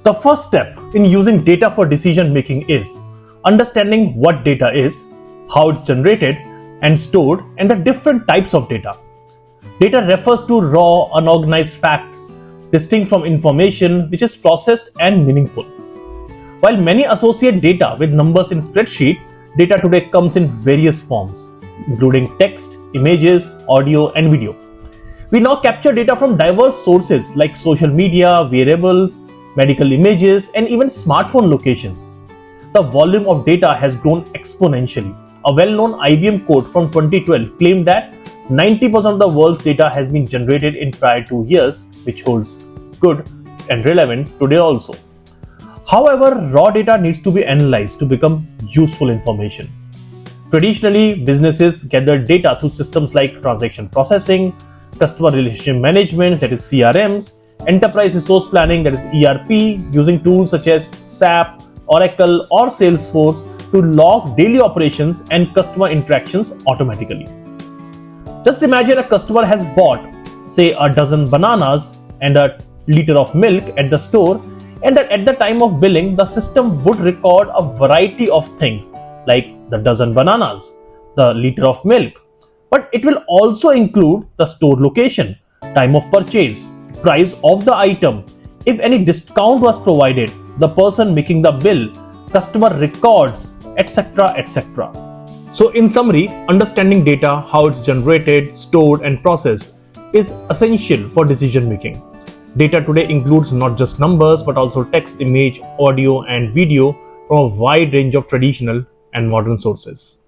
The first step in using data for decision making is understanding what data is, how it's generated and stored, and the different types of data. Data refers to raw, unorganized facts, distinct from information which is processed and meaningful. While many associate data with numbers in spreadsheet, data today comes in various forms, including text, images, audio, and video. We now capture data from diverse sources like social media, wearables, medical images, and even smartphone locations. The volume of data has grown exponentially. A well-known IBM quote from 2012 claimed that 90% of the world's data has been generated in prior 2 years, which holds good and relevant today also. However, raw data needs to be analyzed to become useful information. Traditionally, businesses gather data through systems like transaction processing, customer relationship management, that is CRMs, enterprise resource planning, that is ERP, using tools such as SAP, Oracle, or Salesforce to log daily operations and customer interactions automatically. Just imagine a customer has bought, say, a dozen bananas and a liter of milk at the store, and that at the time of billing, the system would record a variety of things like the dozen bananas, the liter of milk. But it will also include the store location, time of purchase, price of the item, if any discount was provided, the person making the bill, customer records, etc. etc. So in summary, understanding data, how it's generated, stored and processed is essential for decision making. Data today includes not just numbers but also text, image, audio and video from a wide range of traditional and modern sources.